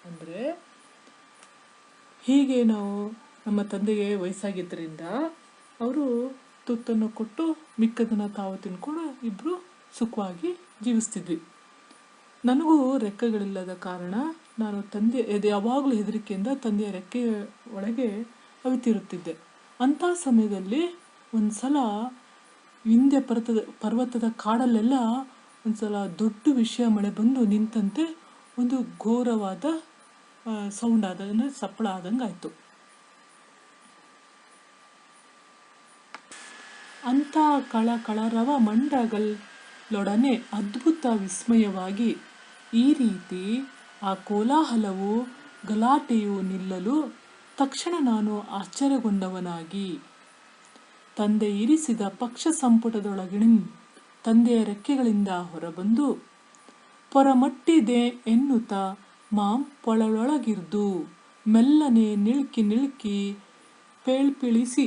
ಅಂದರೆ ಹೀಗೆ ನಾವು ನಮ್ಮ ತಂದೆಗೆ ವಯಸ್ಸಾಗಿದ್ದರಿಂದ ಅವರು ತುತ್ತನ್ನು ಕೊಟ್ಟು ಮಿಕ್ಕದನ್ನು ತಾವು ತಿನ್ಕೊಂಡು ಇಬ್ಬರು ಸುಖವಾಗಿ ಜೀವಿಸ್ತಿದ್ವಿ. ನನಗೂ ರೆಕ್ಕೆಗಳಿಲ್ಲದ ಕಾರಣ ನಾನು ಯಾವಾಗಲೂ ಹೆದರಿಕೆಯಿಂದ ತಂದೆಯ ರೆಕ್ಕೆ ಒಳಗೆ ಅವಿತಿರುತ್ತಿದ್ದೆ. ಅಂಥ ಸಮಯದಲ್ಲಿ ಒಂದು ಸಲ ವಿಂಧ್ಯ ಪರ್ವತದ ಕಾಡಲ್ಲೆಲ್ಲ ಒಂದು ಸಲ ದೊಡ್ಡ ವಿಷಯ ಮಳೆ ಬಂದು ನಿಂತಂತೆ ಒಂದು ಘೋರವಾದ ಸೌಂಡ್ ಆದಂಗೆ ಸಪ್ಪಳ ಆದಂಗೆ ಆಯಿತು. ಅಂಥ ಕಳರವ ಮಂಡಗಳೊಡನೆ ಅದ್ಭುತ ವಿಸ್ಮಯವಾಗಿ ಈ ರೀತಿ ಆ ಕೋಲಾಹಲವು ಗಲಾಟೆಯು ನಿಲ್ಲಲು ತಕ್ಷಣ ನಾನು ಆಶ್ಚರ್ಯಗೊಂಡವನಾಗಿ ತಂದೆ ಇರಿಸಿದ ಪಕ್ಷ ಸಂಪುಟದೊಳಗಿಣಿಂ ತಂದೆಯ ರೆಕ್ಕೆಗಳಿಂದ ಹೊರಬಂದು ಪೊರಮಟ್ಟಿದೆ ಎನ್ನುತ್ತ ಮಾಂ ಪೊಳಲೊಳಗಿರ್ದು ಮೆಲ್ಲನೆ ನಿಳ್ಕಿ ಪೇಳ್ಪಿಳಿಸಿ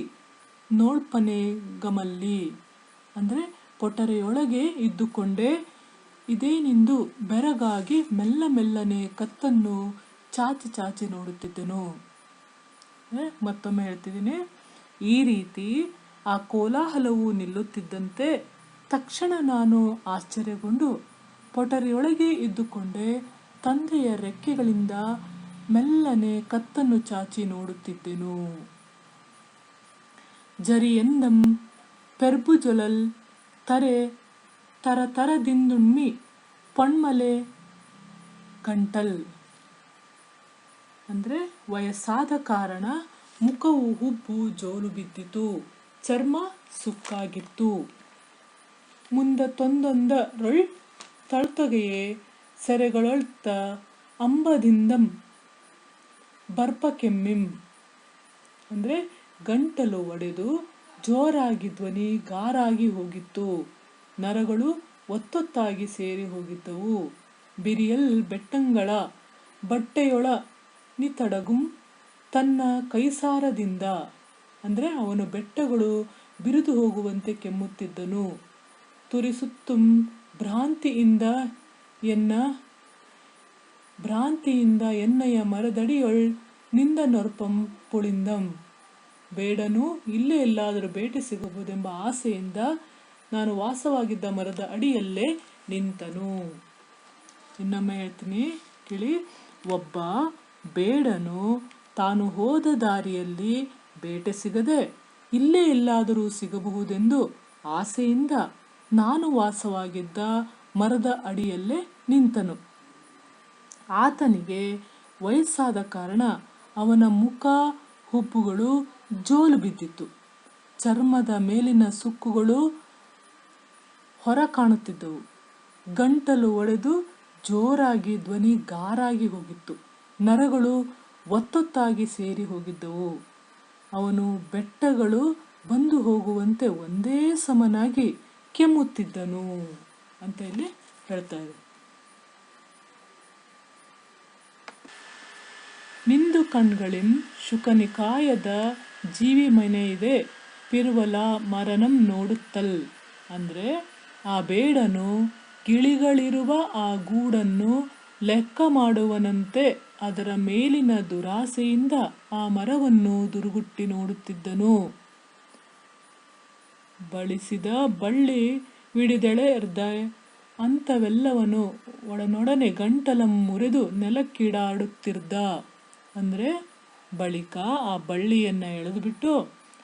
ನೋಳ್ಪನೆ ಗಮಲ್ಲಿ. ಅಂದರೆ ಪೊಟರೆಯೊಳಗೆ ಇದ್ದುಕೊಂಡೇ ಇದೇನೆಂದು ಬೆರಗಾಗಿ ಮೆಲ್ಲನೆ ಕತ್ತನ್ನು ಚಾಚಿ ನೋಡುತ್ತಿದ್ದೆನು. ಮತ್ತೊಮ್ಮೆ ಹೇಳ್ತಿದ್ದೀನಿ. ಈ ರೀತಿ ಆ ಕೋಲಾಹಲವು ನಿಲ್ಲುತ್ತಿದ್ದಂತೆ ತಕ್ಷಣ ನಾನು ಆಶ್ಚರ್ಯಗೊಂಡು ಪೊಟರಿಯೊಳಗೆ ಇದ್ದುಕೊಂಡೇ ತಂದೆಯ ರೆಕ್ಕೆಗಳಿಂದ ಮೆಲ್ಲನೆ ಕತ್ತನ್ನು ಚಾಚಿ ನೋಡುತ್ತಿದ್ದೆನು. ಜರಿಯೆಂದಂ ಪೆರ್ಬುಜೊಲಲ್ ತರೆ ತರತರದಿಂದುಣ್ಣಿ ಪೊಣ್ಮಲೆ ಗಂಟಲ್. ಅಂದರೆ ವಯಸ್ಸಾದ ಕಾರಣ ಮುಖವು ಹುಬ್ಬು ಜೋಲು ಬಿದ್ದಿತು, ಚರ್ಮ ಸುಕ್ಕಾಗಿತ್ತು. ಮುಂದ ತೊಂದೊಂದರೊಳ್ ತಳ್ತೊಗೆಯೇ ಸೆರೆಗಳೊಳ್ತ ಅಂಬದಿಂದಂ ಬರ್ಪಕೆಮ್ಮಿಂ. ಅಂದರೆ ಗಂಟಲು ಒಡೆದು ಜೋರಾಗಿ ಧ್ವನಿ ಗಾರಾಗಿ ಹೋಗಿತ್ತು. ನರಗಳು ಒತ್ತೊತ್ತಾಗಿ ಸೇರಿ ಹೋಗಿದ್ದವು. ಬಿರಿಯಲ್ ಬೆಟ್ಟಂಗಳ ಬಟ್ಟೆಯೊಳ ನಿತಡಗುಂ ತನ್ನ ಕೈಸಾರದಿಂದ. ಅಂದರೆ ಅವನು ಬೆಟ್ಟಗಳು ಬಿರಿದು ಹೋಗುವಂತೆ ಕೆಮ್ಮುತ್ತಿದ್ದನು. ತುರಿಸುತ್ತುಂ ಭ್ರಾಂತಿಯಿಂದ ಎನ್ನಯ ಮರದಡಿಯೊಳ್ ನಿಂದ ನೊರ್ಪಂ ಪುಳಿಂದಂ. ಬೇಡನು ಇಲ್ಲೇ ಎಲ್ಲಾದರೂ ಬೇಟೆ ಸಿಗಬಹುದೆಂಬ ಆಸೆಯಿಂದ ನಾನು ವಾಸವಾಗಿದ್ದ ಮರದ ಅಡಿಯಲ್ಲೇ ನಿಂತನು. ಇನ್ನೊಮ್ಮೆ ಹೇಳ್ತೀನಿ ಕೇಳಿ. ಒಬ್ಬ ಬೇಡನು ತಾನು ಹೋದ ದಾರಿಯಲ್ಲಿ ಬೇಟೆ ಸಿಗದೆ ಇಲ್ಲೇ ಎಲ್ಲಾದರೂ ಸಿಗಬಹುದೆಂದು ಆಸೆಯಿಂದ ನಾನು ವಾಸವಾಗಿದ್ದ ಮರದ ಅಡಿಯಲ್ಲೇ ನಿಂತನು. ಆತನಿಗೆ ವಯಸ್ಸಾದ ಕಾರಣ ಅವನ ಮುಖ ಹುಬ್ಬುಗಳು ಜೋಲು ಬಿದ್ದಿತ್ತು. ಚರ್ಮದ ಮೇಲಿನ ಸುಕ್ಕುಗಳು ಹೊರ ಕಾಣುತ್ತಿದ್ದವು. ಗಂಟಲು ಒಡೆದು ಜೋರಾಗಿ ಧ್ವನಿ ಗಾರಾಗಿ ಹೋಗಿತ್ತು. ನರಗಳು ಒತ್ತೊತ್ತಾಗಿ ಸೇರಿ ಹೋಗಿದ್ದವು. ಅವನು ಬೆಟ್ಟಗಳು ಬಂದು ಹೋಗುವಂತೆ ಒಂದೇ ಸಮನಾಗಿ ಕೆಮ್ಮುತ್ತಿದ್ದನು ಅಂತ ಇಲ್ಲಿ ಹೇಳ್ತಾ ಇದೆ. ನಿಂದು ಕಣ್ಗಳಿಂ ಶುಕನಿಕಾಯದ ಜೀವಿ ಮನೆಯಿದೆ ಪಿರುವಲ ಮರನಂ ನೋಡುತ್ತಲ್. ಅಂದರೆ ಆ ಬೇಡನು ಗಿಳಿಗಳಿರುವ ಆ ಗೂಡನ್ನು ಲೆಕ್ಕ ಮಾಡುವನಂತೆ ಅದರ ಮೇಲಿನ ದುರಾಸೆಯಿಂದ ಆ ಮರವನ್ನು ದುರುಗುಟ್ಟಿ ನೋಡುತ್ತಿದ್ದನು. ಬಳಿಸಿದ ಬಳ್ಳಿ ವಿಡಿದೆಳೆರ್ದ ಅಂಥವೆಲ್ಲವನು ಒಡನೊಡನೆ ಗಂಟಲಂ ಮುರಿದು ನೆಲಕ್ಕಿಡಾಡುತ್ತಿದ್ದ. ಅಂದರೆ ಬಳಿಕ ಆ ಬಳ್ಳಿಯನ್ನು ಎಳೆದುಬಿಟ್ಟು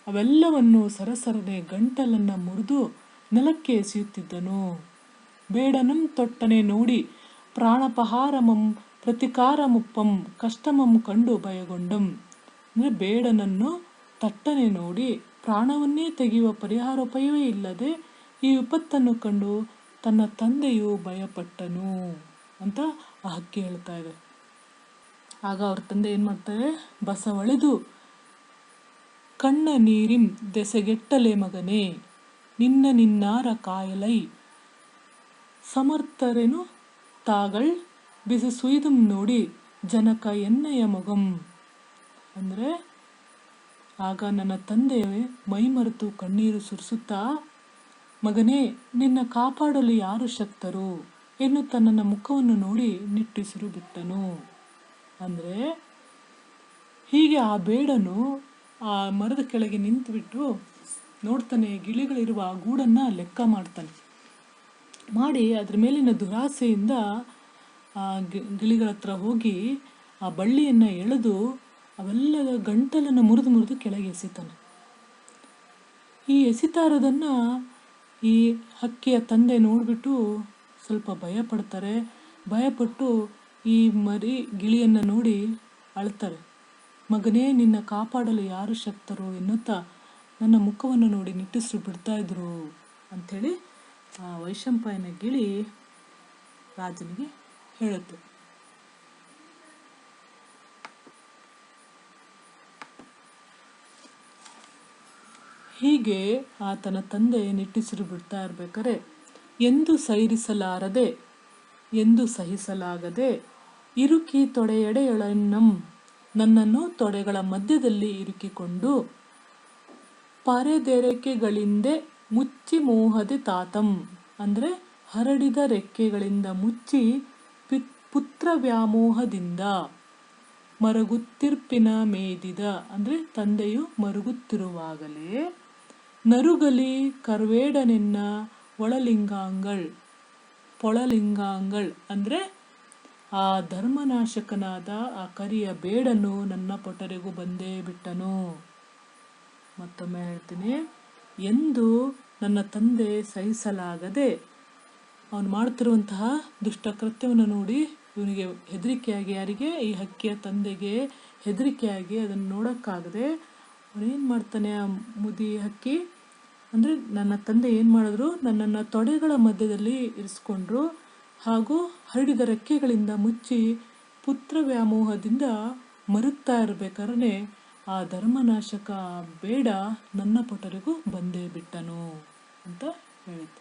ಅವೆಲ್ಲವನ್ನು ಸರಸರನೆ ಗಂಟಲನ್ನು ಮುರಿದು ನೆಲಕ್ಕೆ ಎಸೆಯುತ್ತಿದ್ದನು. ಬೇಡನಂ ತೊಟ್ಟನೆ ನೋಡಿ ಪ್ರಾಣಪಹಾರಮಂ ಪ್ರತಿಕಾರಮುಪ್ಪಂ ಕಷ್ಟಮಂ ಕಂಡು ಭಯಗೊಂಡಂ. ಅಂದರೆ ಬೇಡನನ್ನು ತಟ್ಟನೆ ನೋಡಿ ಪ್ರಾಣವನ್ನೇ ತೆಗೆಯುವ ಪರಿಹಾರೋಪಾಯವೇ ಇಲ್ಲದೆ ಈ ವಿಪತ್ತನ್ನು ಕಂಡು ತನ್ನ ತಂದೆಯು ಭಯಪಟ್ಟನು ಅಂತ ಆ ಹಕ್ಕಿ ಹೇಳ್ತಾ ಇದೆ. ಆಗ ಅವ್ರ ತಂದೆ ಏನು ಮಾಡ್ತಾರೆ, ಬಸವಳೆದು ಕಣ್ಣ ನೀರಿಂ ದೆಸೆಗೆಟ್ಟಲೆ ಮಗನೇ ನಿನ್ನಾರ ಕಾಯಲೈ ಸಮರ್ಥರೆನು ತಾಗಳ್ ಬಿಸಿ ಸುಯ್ದುಂ ನೋಡಿ ಜನಕ ಎನ್ನಯ ಮೊಗಂ. ಅಂದರೆ ಆಗ ನನ್ನ ತಂದೆ ಮೈಮರೆತು ಕಣ್ಣೀರು ಸುರಿಸುತ್ತಾ, ಮಗನೇ ನಿನ್ನ ಕಾಪಾಡಲು ಯಾರು ಶಕ್ತರು ಎನ್ನುತ್ತಾ ನನ್ನ ಮುಖವನ್ನು ನೋಡಿ ನಿಟ್ಟುಸಿರು ಬಿಟ್ಟನು. ಅಂದರೆ ಹೀಗೆ ಆ ಬೇಡನು ಆ ಮರದ ಕೆಳಗೆ ನಿಂತುಬಿಟ್ಟು ನೋಡ್ತಾನೆ, ಗಿಳಿಗಳಿರುವ ಆ ಗೂಡನ್ನು ಲೆಕ್ಕ ಮಾಡ್ತಾನೆ. ಮಾಡಿ ಅದ್ರ ಮೇಲಿನ ದುರಾಸೆಯಿಂದ ಆ ಗಿಳಿಗಳ ಹತ್ರ ಹೋಗಿ ಆ ಬಳ್ಳಿಯನ್ನು ಎಳೆದು ಅವೆಲ್ಲ ಗಂಟಲನ್ನು ಮುರಿದು ಕೆಳಗೆ ಎಸಿತಾನೆ. ಈ ಎಸಿತಾ ಇರೋದನ್ನು ಈ ಹಕ್ಕಿಯ ತಂದೆ ನೋಡಿಬಿಟ್ಟು ಸ್ವಲ್ಪ ಭಯಪಡ್ತಾರೆ. ಭಯಪಟ್ಟು ಈ ಗಿಳಿಯನ್ನು ನೋಡಿ ಅಳ್ತಾರೆ. ಮಗನೇ ನಿನ್ನ ಕಾಪಾಡಲು ಯಾರು ಶಕ್ತರು ಎನ್ನುತ್ತಾ ನನ್ನ ಮುಖವನ್ನು ನೋಡಿ ನಿಟ್ಟುಸಿರು ಬಿಡ್ತಾ ಇದ್ರು ಅಂಥೇಳಿ ಆ ವೈಶಂಪಾಯನ ಗಿಳಿ ರಾಜನಿಗೆ ಹೇಳುತ್ತೆ. ಹೀಗೆ ಆತನ ತಂದೆ ನಿಟ್ಟುಸಿರು ಬಿಡ್ತಾ ಇರ್ಬೇಕಾದ್ರೆ ಎಂದು ಸೈರಿಸಲಾರದೆ ಎಂದು ಸಹಿಸಲಾಗದೆ ಇರುಕಿ ತೊಡೆಯೆಡೆಯೊಳನ್ನಂ ನನ್ನನ್ನು ತೊಡೆಗಳ ಮಧ್ಯದಲ್ಲಿ ಇರುಕಿಕೊಂಡು ಪರೆದೆರೆಕೆಗಳಿಂದೆ ಮುಚ್ಚಿ ಮೋಹದೆ ತಾತಂ. ಅಂದರೆ ಹರಡಿದ ರೆಕ್ಕೆಗಳಿಂದ ಮುಚ್ಚಿ ಪುತ್ರ ವ್ಯಾಮೋಹದಿಂದ ಮರುಗುತ್ತಿರ್ಪಿನ ಮೇದಿದ. ಅಂದರೆ ತಂದೆಯು ಮರುಗುತ್ತಿರುವಾಗಲೇ ನರುಗಲಿ ಕರ್ವೇಡನೆನ್ನ ಒಳಲಿಂಗಾಂಗಳ್ ಪೊಳಲಿಂಗಾಂಗಳ್ ಅಂದರೆ ಆ ಧರ್ಮನಾಶಕನಾದ ಆ ಕರಿಯ ಬೇಡನು ನನ್ನ ಪೊಟರೆಗೂ ಬಂದೇ ಬಿಟ್ಟನು. ಮತ್ತೊಮ್ಮೆ ಹೇಳ್ತೀನಿ, ಎಂದು ನನ್ನ ತಂದೆ ಸಹಿಸಲಾಗದೆ ಅವನು ಮಾಡ್ತಿರುವಂತಹ ದುಷ್ಟಕೃತ್ಯವನ್ನು ನೋಡಿ ಇವನಿಗೆ ಹೆದರಿಕೆಯಾಗಿ, ಯಾರಿಗೆ? ಈ ಹಕ್ಕಿಯ ತಂದೆಗೆ ಹೆದರಿಕೆಯಾಗಿ ಅದನ್ನು ನೋಡೋಕ್ಕಾಗದೆ ಅವನೇನು ಮಾಡ್ತಾನೆ, ಆ ಮುದಿ ಹಕ್ಕಿ ಅಂದರೆ ನನ್ನ ತಂದೆ ಏನು ಮಾಡಿದ್ರು, ನನ್ನನ್ನು ತೊಡೆಗಳ ಮಧ್ಯದಲ್ಲಿ ಇರಿಸ್ಕೊಂಡ್ರು ಹಾಗೂ ಹರಡಿದ ರೆಕ್ಕೆಗಳಿಂದ ಮುಚ್ಚಿ ಪುತ್ರ ವ್ಯಾಮೋಹದಿಂದ ಮರುತ್ತಾ ಇರಬೇಕಾದ್ರೆ ಆ ಧರ್ಮನಾಶಕ ಬೇಡ ನನ್ನ ಪೊಟರಿಗೂ ಬಂದೇ ಬಿಟ್ಟನು ಅಂತ ಹೇಳಿತು.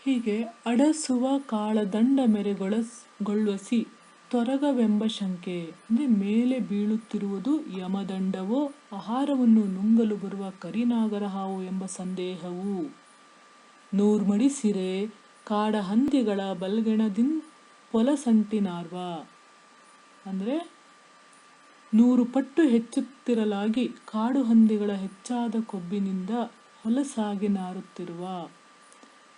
ಹೀಗೆ ಅಡಸುವ ಕಾಳದಂಡ ಮೆರೆಗೊಳ್ಳಸಿ ತೊರಗವೆಂಬ ಶಂಕೆ ಅಂದರೆ ಮೇಲೆ ಬೀಳುತ್ತಿರುವುದು ಯಮದಂಡವೋ ಆಹಾರವನ್ನು ನುಂಗಲು ಬರುವ ಕರಿನಾಗರ ಹಾವು ಎಂಬ ಸಂದೇಹವು. ನೂರ್ಮಡಿ ಸಿರೆ ಕಾಡ ಹಂದಿಗಳ ಬಲ್ಗೆಣದಿನ್ ಪೊಲಸಂಟಿನಾರ್ವ ಅಂದರೆ 100 ಪಟ್ಟು ಹೆಚ್ಚುತ್ತಿರಲಾಗಿ ಕಾಡು ಹಂದಿಗಳ ಹೆಚ್ಚಾದ ಕೊಬ್ಬಿನಿಂದ ಹೊಲಸಾಗಿ ನಾರುತ್ತಿರುವ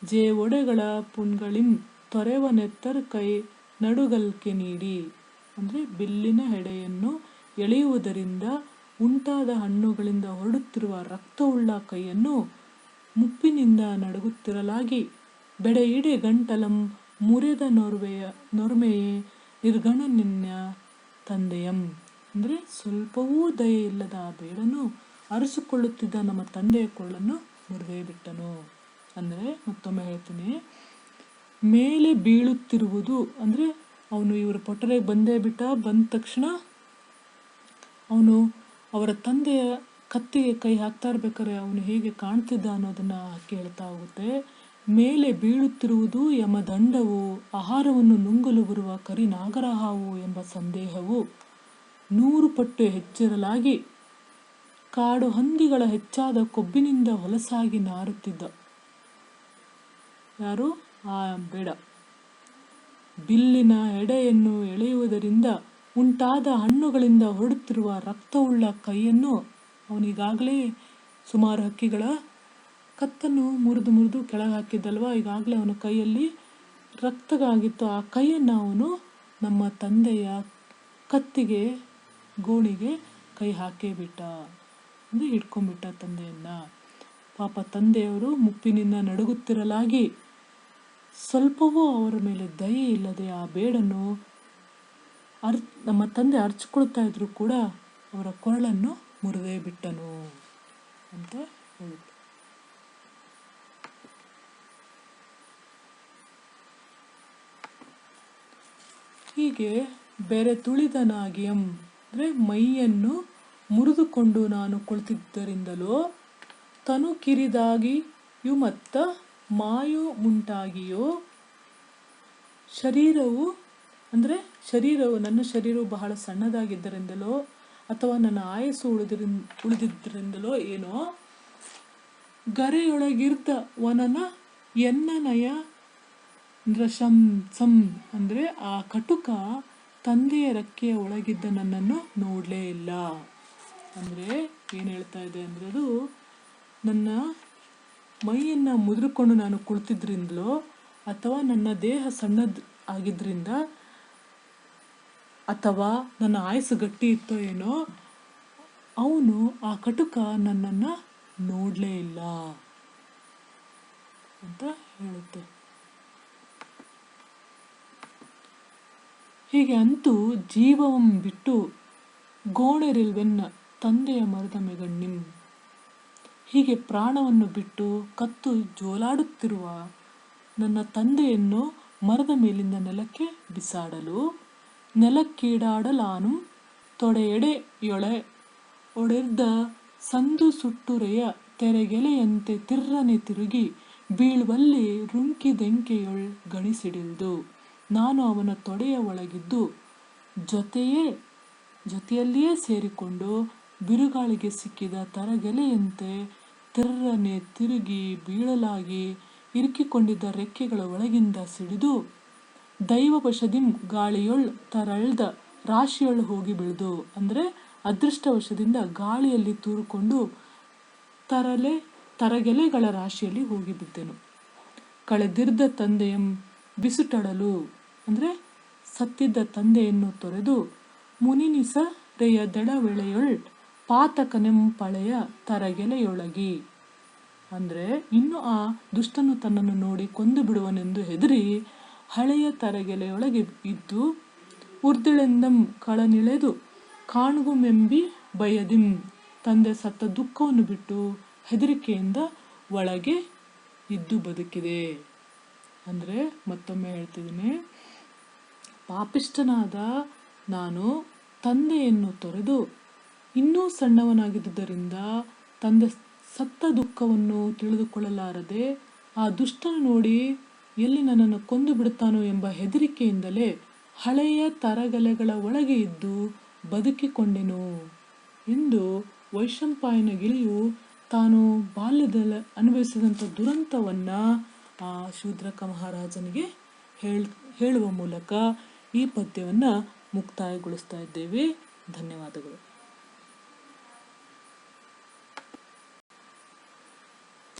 ಜೇ ಒಡೆಗಳ ಪುಣ್ಗಳಿಂ ತೊರೆವ ನೆತ್ತರ್ ಕೈ ನಡುಗಲ್ಕೆ ನೀಡಿ ಅಂದರೆ ಬಿಲ್ಲಿನ ಹೆಡೆಯನ್ನು ಎಳೆಯುವುದರಿಂದ ಉಂಟಾದ ಹಣ್ಣುಗಳಿಂದ ಹೊರಡುತ್ತಿರುವ ರಕ್ತವುಳ್ಳ ಕೈಯನ್ನು ಮುಪ್ಪಿನಿಂದ ನಡುಗುತ್ತಿರಲಾಗಿ ಬೆಡೆಯಿಡೆ ಗಂಟಲಂ ಮುರಿದ ನೊರ್ಮೆಯೇ ನಿರ್ಗಣನಿನ್ಯ ತಂದೆಯಂ ಅಂದರೆ ಸ್ವಲ್ಪವೂ ದಯೆ ಇಲ್ಲದ ಆ ಬೇಡನು ಅರಸಿಕೊಳ್ಳುತ್ತಿದ್ದ ನಮ್ಮ ತಂದೆಯ ಕೊಳ್ಳನ್ನು ಮುರಿದೇ ಬಿಟ್ಟನು. ಅಂದರೆ ಮತ್ತೊಮ್ಮೆ ಹೇಳ್ತೀನಿ, ಮೇಲೆ ಬೀಳುತ್ತಿರುವುದು ಅಂದರೆ ಅವನು ಇವರ ಪೊಟರೆಗೆ ಬಂದ ತಕ್ಷಣ ಅವನು ಅವರ ತಂದೆಯ ಕತ್ತಿಗೆ ಕೈ ಹಾಕ್ತಾ ಇರ್ಬೇಕಾದ್ರೆ ಅವನು ಹೇಗೆ ಕಾಣ್ತಿದ್ದ ಅನ್ನೋದನ್ನು ಕೇಳ್ತಾ ಹೋಗುತ್ತೆ. ಮೇಲೆ ಬೀಳುತ್ತಿರುವುದು ಯಮದಂಡವು ಆಹಾರವನ್ನು ನುಂಗಲು ಬರುವ ಕರಿ ನಾಗರ ಹಾವು ಎಂಬ ಸಂದೇಹವು 100 ಪಟ್ಟು ಹೆಚ್ಚಿರಲಾಗಿ ಕಾಡು ಹಂದಿಗಳ ಹೆಚ್ಚಾದ ಕೊಬ್ಬಿನಿಂದ ಹೊಲಸಾಗಿ ನಾರುತ್ತಿದ್ದ ಯಾರು? ಆ ಬೇಡ. ಬಿಲ್ಲಿನ ಎಡೆಯನ್ನು ಎಳೆಯುವುದರಿಂದ ಉಂಟಾದ ಹಣ್ಣುಗಳಿಂದ ಹೊರಡುತ್ತಿರುವ ರಕ್ತವುಳ್ಳ ಕೈಯನ್ನು ಅವನಿಗಾಗಲೇ ಸುಮಾರು ಹಕ್ಕಿಗಳ ಕತ್ತನ್ನು ಮುರಿದು ಕೆಳಗೆ ಹಾಕಿದ್ದಲ್ವ, ಈಗಾಗಲೇ ಅವನ ಕೈಯಲ್ಲಿ ರಕ್ತಗಾಗಿತ್ತು. ಆ ಕೈಯನ್ನು ಅವನು ನಮ್ಮ ತಂದೆಯ ಕತ್ತಿಗೆ ಗೋಣಿಗೆ ಕೈ ಹಾಕೇ ಬಿಟ್ಟ ಅಂದರೆ ಹಿಡ್ಕೊಂಡ್ಬಿಟ್ಟ ತಂದೆಯನ್ನ. ಪಾಪ ತಂದೆಯವರು ಮುಪ್ಪಿನಿಂದ ನಡುಗುತ್ತಿರಲಾಗಿ ಸ್ವಲ್ಪವೂ ಅವರ ಮೇಲೆ ದಯೆ ಇಲ್ಲದೆ ಆ ಬೇಡನ್ನು ನಮ್ಮ ತಂದೆ ಅರ್ಚಿಕೊಳ್ತಾ ಇದ್ರು ಕೂಡ ಅವರ ಕೊರಳನ್ನು ಮುರಿದೇ ಬಿಟ್ಟನು ಅಂತ ಹೇಳುತ್ತೆ. ಹೀಗೆ ಬೆರೆ ತುಳಿದನಾಗಿಯಂ ಅಂದರೆ ಮೈಯನ್ನು ಮುರಿದುಕೊಂಡು ನಾನು ಕುಳಿತಿದ್ದರಿಂದಲೋ ತನು ಕಿರಿದಾಗಿಯೂ ಮತ್ತ ಮಾಯು ಮುಂಟಾಗಿಯೋ ಶರೀರವು ಅಂದರೆ ನನ್ನ ಶರೀರವು ಬಹಳ ಸಣ್ಣದಾಗಿದ್ದರಿಂದಲೋ ಅಥವಾ ನನ್ನ ಆಯಸ್ಸು ಉಳಿದಿದ್ದರಿಂದಲೋ ಏನೋ ಗರೆಯೊಳಗಿರ್ದ ವನನ ಎನ್ನನಯ ನೃಶಂಸಂ ಅಂದರೆ ಆ ಕಟುಕ ತಂದೆಯ ರೆಕ್ಕೆಯ ಒಳಗಿದ್ದ ನನ್ನನ್ನು ನೋಡಲೇ ಇಲ್ಲ. ಅಂದರೆ ಏನು ಹೇಳ್ತಾ ಇದೆ ಅಂದರೆ ಅದು ನನ್ನ ಮೈಯನ್ನು ಮುದ್ರಿಕೊಂಡು ನಾನು ಕುಳಿತಿದ್ರಿಂದಲೋ ಅಥವಾ ನನ್ನ ದೇಹ ಸಣ್ಣದು ಆಗಿದ್ದರಿಂದ ಅಥವಾ ನನ್ನ ಆಯಸ್ಸು ಗಟ್ಟಿ ಇತ್ತೋ ಏನೋ ಅವನು ಆ ಕಟುಕ ನನ್ನನ್ನು ನೋಡಲೇ ಇಲ್ಲ ಅಂತ ಹೇಳುತ್ತೆ. ಹೀಗೆ ಅಂತೂ ಜೀವವಂ ಬಿಟ್ಟು ಗೋಣೆರಿಲ್ವೆನ್ನ ತಂದೆಯ ಮರದ ಮೆಗಣ್ಣಿಂ ಹೀಗೆ ಪ್ರಾಣವನ್ನು ಬಿಟ್ಟು ಕತ್ತು ಜೋಲಾಡುತ್ತಿರುವ ನನ್ನ ತಂದೆಯನ್ನು ಮರದ ಮೇಲಿಂದ ನೆಲಕ್ಕೆ ಬಿಸಾಡಲು ನೆಲಕ್ಕೀಡಾಡಲಾನು ತೊಡೆಯೆಡೆಯೊಳೆ ಒಡೆರ್ದ ಸಂದು ಸುಟ್ಟುರೆಯ ತೆರೆಗೆಲೆಯಂತೆ ತಿರ್ರನೆ ತಿರುಗಿ ಬೀಳುವಲ್ಲಿ ರುಂಕಿದೆಂಕೆಯೊಳ್ ಗಣಿಸಿಡಿದು ನಾನು ಅವನ ತೊಡೆಯ ಒಳಗಿದ್ದು ಜೊತೆಯಲ್ಲಿಯೇ ಸೇರಿಕೊಂಡು ಬಿರುಗಾಳಿಗೆ ಸಿಕ್ಕಿದ ತರಗೆಲೆಯಂತೆ ತಿರ್ರನೆ ತಿರುಗಿ ಬೀಳಲಾಗಿ ಇರುಕಿಕೊಂಡಿದ್ದ ರೆಕ್ಕೆಗಳ ಒಳಗಿಂದ ಸಿಡಿದು ದೈವವಶದಿಂ ಗಾಳಿಯೊಳ್ ತರಳ್ದ ರಾಶಿಯೊಳ್ ಹೋಗಿ ಬೀಳ್ದು ಅಂದರೆ ಅದೃಷ್ಟವಶದಿಂದ ಗಾಳಿಯಲ್ಲಿ ತೂರಿಕೊಂಡು ತರಗೆಲೆಗಳ ರಾಶಿಯಲ್ಲಿ ಹೋಗಿ ಬಿದ್ದೆನು. ಕಳೆದಿರ್ದ ತಂದೆಯಂ ಬಿಸುಟಳಲು ಅಂದರೆ ಸತ್ತಿದ್ದ ತಂದೆಯನ್ನು ತೊರೆದು ಮುನಿನಿಸರೆಯ ದೆಳವೆಳೆಯೊಳ್ ಪಾತಕನೆಂ ಪಳೆಯ ತರಗೆಲೆಯೊಳಗಿ ಅಂದರೆ ಇನ್ನು ಆ ದುಷ್ಟನು ತನ್ನನ್ನು ನೋಡಿ ಕೊಂದು ಬಿಡುವನೆಂದು ಹೆದರಿ ಹಳೆಯ ತರಗೆಲೆಯೊಳಗೆ ಇದ್ದು ಉರ್ದಿಳೆಂದಂ ಕಳನಿಳೆದು ಕಾಣುಗುಮೆಂಬಿ ಬಯದಿಂ ತಂದೆ ಸತ್ತ ದುಃಖವನ್ನು ಬಿಟ್ಟು ಹೆದರಿಕೆಯಿಂದ ಒಳಗೆ ಇದ್ದು ಬದುಕಿದೆ. ಅಂದರೆ ಮತ್ತೊಮ್ಮೆ ಹೇಳ್ತಿದ್ದೀನಿ, ಪಾಪಿಷ್ಠನಾದ ನಾನು ತಂದೆಯನ್ನು ತೊರೆದು ಇನ್ನೂ ಸಣ್ಣವನಾಗಿದ್ದುದರಿಂದ ತಂದೆ ಸತ್ತ ದುಃಖವನ್ನು ತಿಳಿದುಕೊಳ್ಳಲಾರದೆ ಆ ದುಷ್ಟನು ನೋಡಿ ಎಲ್ಲಿ ನನ್ನನ್ನು ಕೊಂದು ಬಿಡುತ್ತಾನೋ ಎಂಬ ಹೆದರಿಕೆಯಿಂದಲೇ ಹಳೆಯ ತರಗಲೆಗಳ ಒಳಗೆ ಇದ್ದು ಬದುಕಿಕೊಂಡೆನು ಎಂದು ವೈಶಂಪಾಯನ ಗಿಳಿಯು ತಾನು ಬಾಲ್ಯದಲ್ಲಿ ಅನುಭವಿಸಿದಂಥ ದುರಂತವನ್ನು ಆ ಶೂದ್ರಕ ಮಹಾರಾಜನಿಗೆ ಹೇಳುವ ಮೂಲಕ ಈ ಪದ್ಯವನ್ನು ಮುಕ್ತಾಯಗೊಳಿಸ್ತಾ ಇದ್ದೇವೆ. ಧನ್ಯವಾದಗಳು.